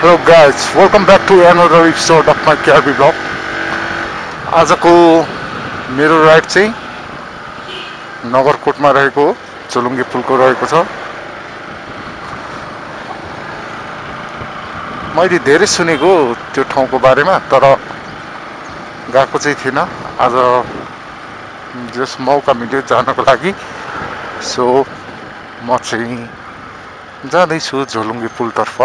Hello guys, welcome back to another episode of my KRB vlog. आजको मेरो ride चाहिँ नगरकोटमा रहेको झोलुङ्गे पुलको रहेको छ। मैले धेरै सुनेको त्यो ठाउँको बारेमा, तर गएको चाहिँ थिएन। आज जस मौका मिल्यो जानको लागि, सो म चाहिँ जाँदैछु झोलुङ्गे पुलतर्फ।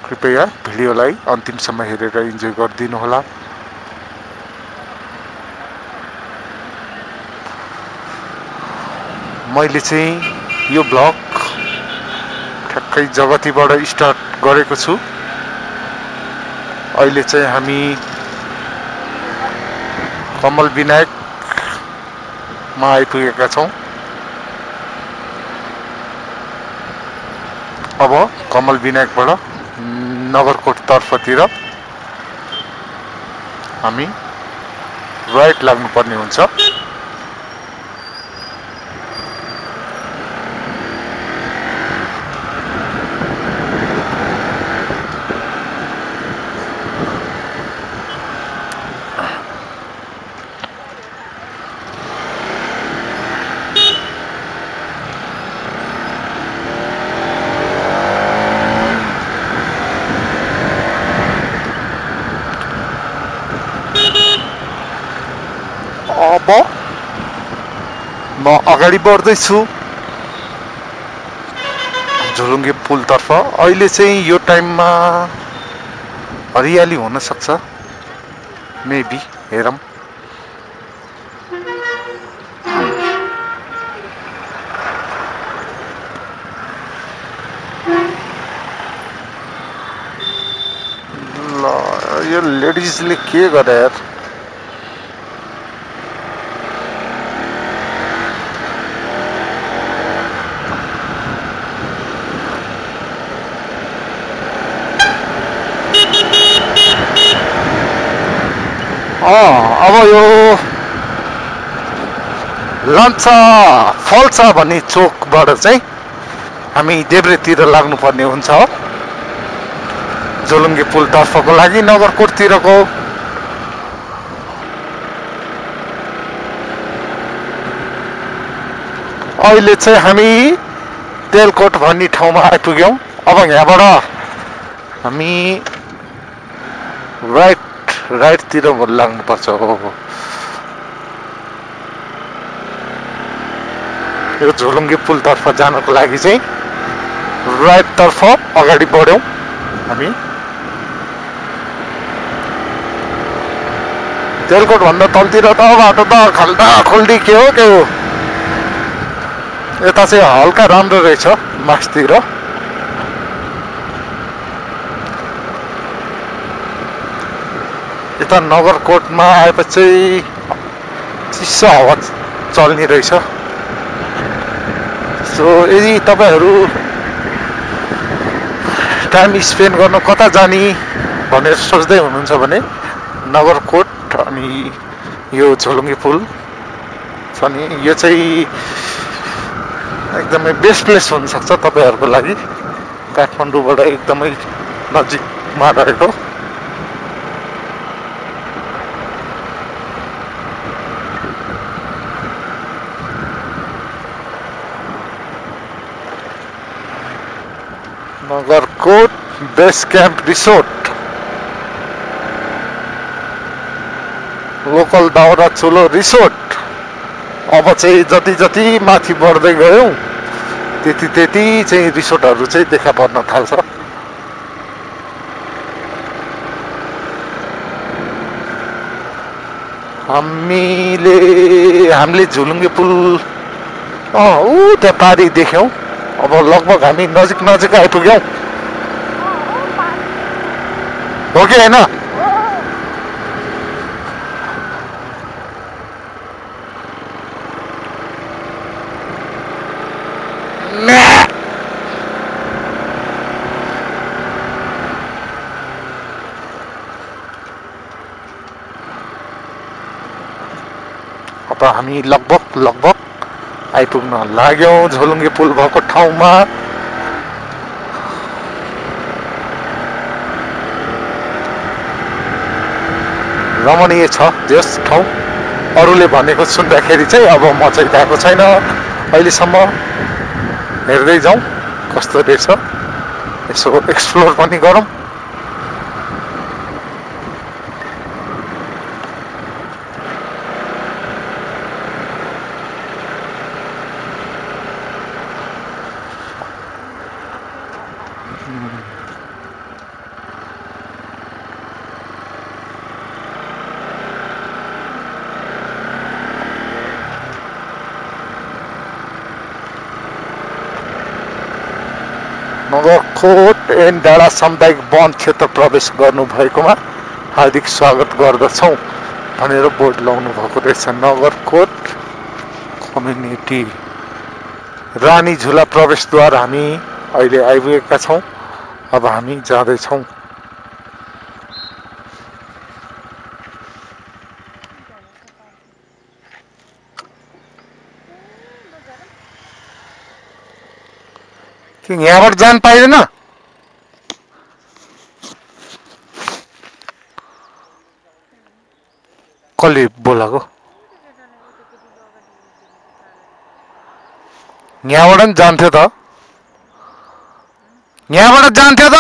कृपया भिडियोलाई अन्तिमसम्म हेरेर इन्जोय गरिदिनु होला। मैले चाहिँ यो ब्लग ठ्याक्कै जगतीबाट स्टार्ट गरेको छु। अहिले चाहिँ हामी कमल विनायकमा आइपुगेका छौँ। अब कमल विनायकबाट नगरकोट तर्फतिर हामी राइट लाग्नुपर्ने हुन्छ। अब म अगाडि बढ्दैछु झोलुङ्गे पुलतर्फ। अहिले चाहिँ यो टाइममा हरियाली हुन सक्छ, मेबी, हेरौँ। ल यो लेडिजले के गरे यार। अब यो लन्चा फल्छ भन्ने चोकबाट चाहिँ हामी देब्रेतिर लाग्नुपर्ने हुन्छ झोलुङ्गे पुलतर्फको लागि, नगरकोटतिरको। अहिले चाहिँ हामी तेलकोट भन्ने ठाउँमा आइपुग्यौँ। अब यहाँबाट हामी राइटतिर लाग्नुपर्छ। यो झोलुङ्गे पुलतर्फ जानको लागि चाहिँ राइटतर्फ अगाडि बढ्यौँ हामी। तेलकोट भन्दा तलतिर त बाटो त खाल्दा खुल्दी के हो। यता चाहिँ हल्का राम्रो रहेछ मास्तिर। यता नगरकोटमा आएपछि चिसो हावा चल्ने रहेछ। सो यदि तपाईँहरू टाइम स्पेन्ड गर्न कता जाने भनेर सोच्दै हुनुहुन्छ भने नगरकोट अनि यो झोलुङ्गे पुल छ नि, यो चाहिँ एकदमै बेस्ट प्लेस हुनसक्छ तपाईँहरूको लागि। काठमाडौँबाट एकदमै नजिकमा रहेको। Nagarkot base camp resort, local दाउरा चुलो रिसोर्ट। अब चाहिँ जति जति माथि बढ्दै गयौँ त्यति त्यति चाहिँ रिसोर्टहरू चाहिँ देखा पर्न थाल्छ। हामीले झोलुङ्गे पुल ऊ त्यहाँ पारी देख्यौँ। अब लगभग हामी नजिक आइपुग्यौँ, हो कि होइन? अब हामी लगभग आइपुग्न लाग्यौँ झोलुङ्गे पुल भएको ठाउँमा। रमणीय छ त्यस ठाउँ। अरूले भनेको सुन्दाखेरि चाहिँ अब म चाहिँ गएको छैन अहिलेसम्म। हेर्दै जाउँ कस्तो रहेछ, यसो एक्सप्लोर पनि गरौँ। नगरकोट एन्ड डाँडा सामुदायिक वन क्षेत्र प्रवेश गर्नुभएकोमा हार्दिक स्वागत गर्दछौँ भनेर बोर्ड लाउनु भएको रहेछ। नगरकोट कम्युनिटी रानी झुला प्रवेशद्वार हामी अहिले आइपुगेका छौँ। अब हामी जाँदैछौँ। कि यहाँबाट जान पाइँदैन? कसले बोलाएको? यहाँबाट नि जान्थ्यो त, यहाँबाट जान्थ्यो त।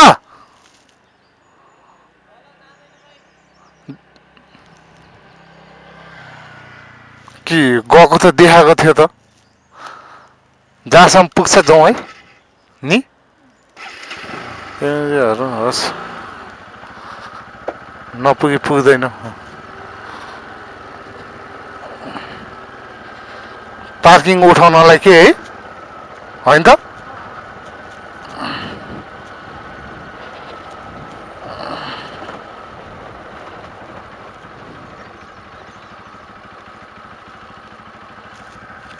कि गएको त देखाएको थियो त, जहाँसम्म पुग्छ जाउँ है नि। ए हस्, नपुगी पुग्दैन। पार्किङ उठाउनलाई के है, होइन त?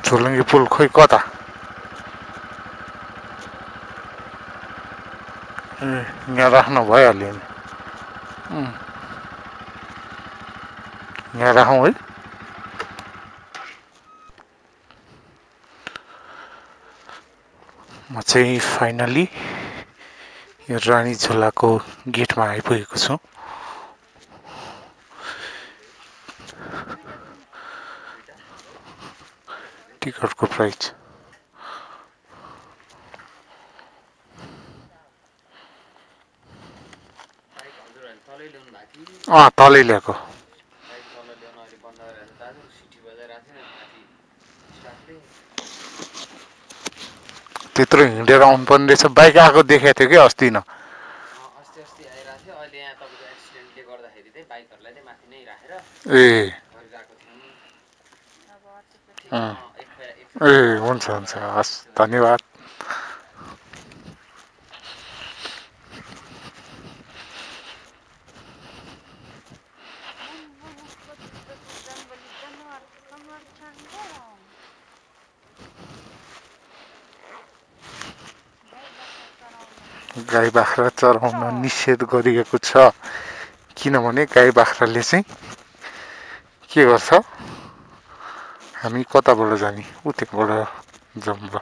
झोलुङ्गे पुल खोइ कता? ए यहाँ राख्न भइहाल्यो नि। यहाँ राखौँ है। म चाहिँ फाइनली यो रानी झोलाको गेटमा आइपुगेको छु। टिकटको प्राइस तलै ल्याएको। त्यत्रो हिँडेर आउनु पर्ने रहेछ। बाइक आएको देखेको थियो कि अस्ति न। ए ए हुन्छ हुन्छ, हस् धन्यवाद। गाई बाख्रा चराउन निषेध गरिएको छ, किनभने गाई बाख्राले चाहिँ के गर्छ, हामी कताबाट जाने, उतिबाट जाउँ ल।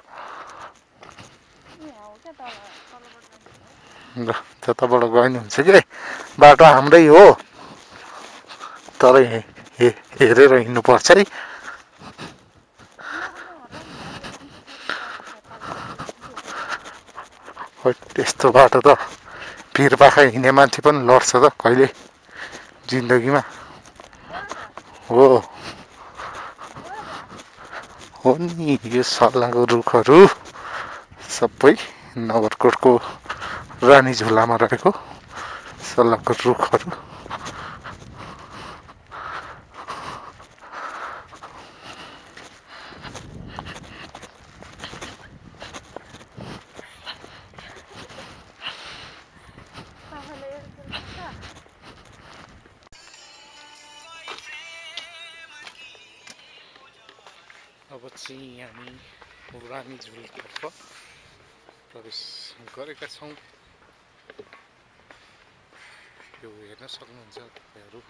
जताबाट गए नि हुन्छ कि, बाटो हाम्रै हो तर हेरेर हिँड्नुपर्छ है। त्यस्तो बाटो त भिरपाखा हिँड्ने मान्छे पनि लड्छ त कहिले जिन्दगीमा। हो हो नि, यो सल्लाहको रुखहरू सबै नगरकोटको रानी झोलामा रहेको सल्लाहको रुखहरू। अब चाहिँ हामी रानी झोलतर्फ प्रवेश गरेका छौँ। यो हेर्न सक्नुहुन्छ तपाईँहरू।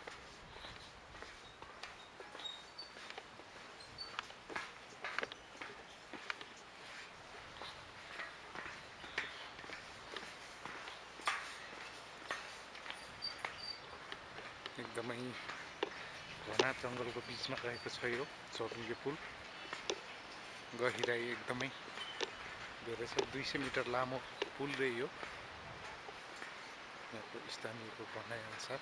एकदमै घना जङ्गलको बिचमा रहेको छ यो चौरङ्गी पुल। गहिराई एकदमै धेरै छ, 200 मिटर लामो पुल रे यो, यहाँको स्थानीयको भनाइअनुसार।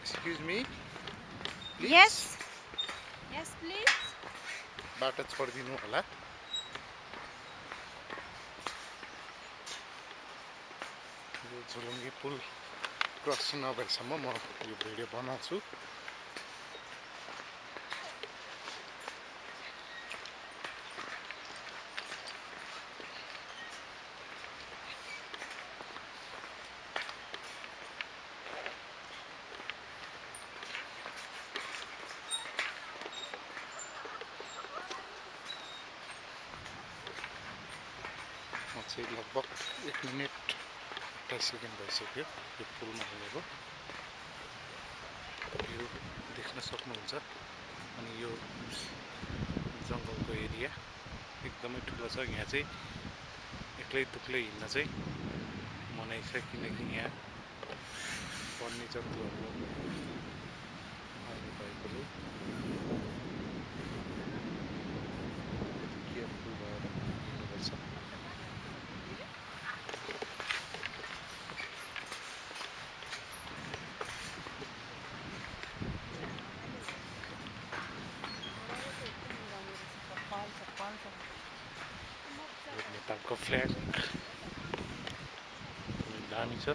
Excuse me? Please? Yes. Yes, please. बाटो छोडिदिनु होला। यो झोलुङ्गे पुल क्रस नभएसम्म म यो भिडियो बनाउँछु। म चाहिँ लगभग 1 मिनेट 28 सेकेन्ड भइसक्यो यो पुलमा हिँडेको। यो देख्न सक्नुहुन्छ। अनि यो जङ्गलको एरिया एकदमै ठुलो छ। यहाँ चाहिँ एक्लै दुक्लै हिँड्न चाहिँ मनाइ छ, किनकि यहाँ वन्य जन्तुहरू आउने भएकोले केयरफुल भएर हिँड्नुपर्छ। नेपालको फ्ल्याग दामी छ।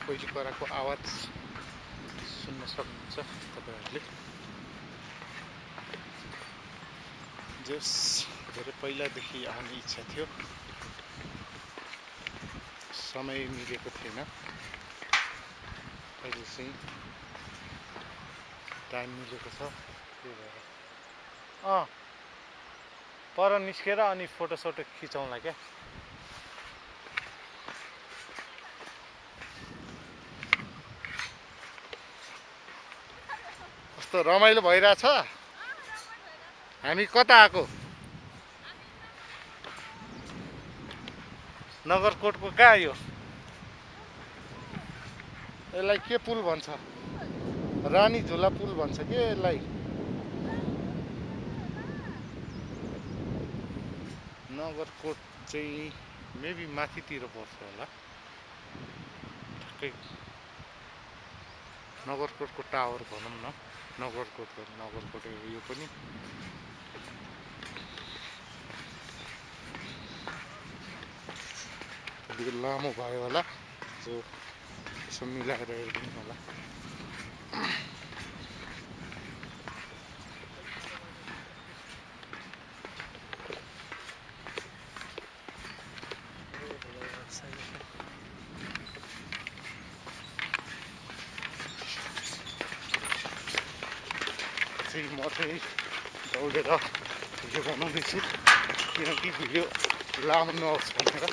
कोइली कराको आवाज सुन्न सक्नुहुन्छ तपाईहरुले। जस धेरै पहिलादेखि आउने इच्छा थियो, समय मिलेको थिएन। अहिले चाहिँ टाइम मिलेको छ, त्यही भएर पर निस्केर अनि फोटो सोटो खिचौँला क्या। कस्तो रमाइलो भइरहेछ। हामी कता आएको? नगरकोटको कहाँ यो? यसलाई के पुल भन्छ? रानी झुला पुल भन्छ के यसलाई? नगरकोट चाहिँ मेबी माथितिर पर्छ होला। ठ्याक्कै नगरकोटको टावर भनौँ न। नगरकोट यो पनि यो लामो भयो होला, जो यसो मिलाएर हेर्दिनु होला। म चाहिँ दौडेर भिडियो बनाउँदैछु, किनकि भिडियो लामो नहोस् भनेर।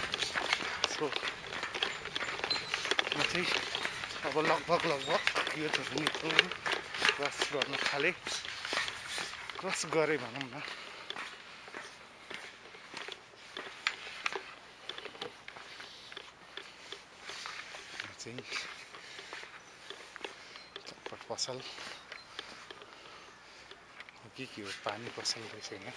सो म चाहिँ अब लगभग यो झोलुङ्गे पुल क्रस गर्न थालेँ, क्रस गरेँ भनौँ न। चाहिँ चटपट पसल के हो, पानी पसल रहेछ यहाँ।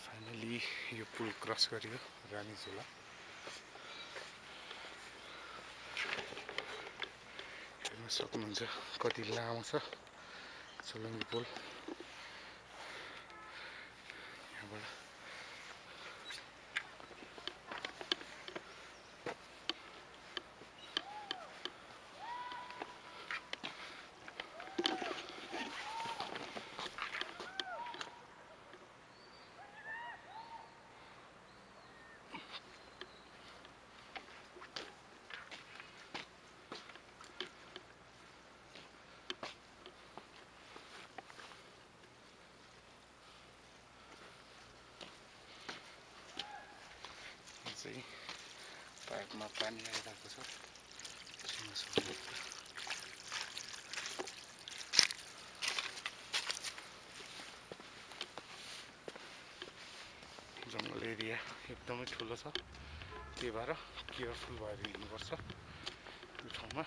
फाइनली यो पुल क्रस गरियो, रानी झुला। हेर्न सक्नुहुन्छ कति लामो छ झोलुङ्गे पुल। यहाँबाट घरमा पानी आइरहेको छ। जङ्गल एरिया एकदमै ठुलो छ, त्यही भएर केयरफुल भएर हिँड्नुपर्छ यो ठाउँमा।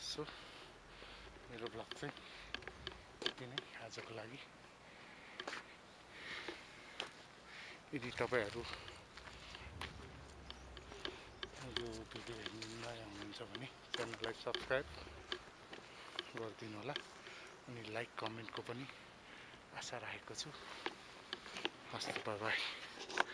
सो मेरो ब्लग चाहिँ यति नै आजको लागि। यदि तपाईँहरू यो भिडियो हेर्नु नयाँ हुनुहुन्छ भने च्यानललाई सब्सक्राइब गरिदिनु होला अनि लाइक कमेन्टको पनि आशा राखेको छु। हस्, बाई बाई।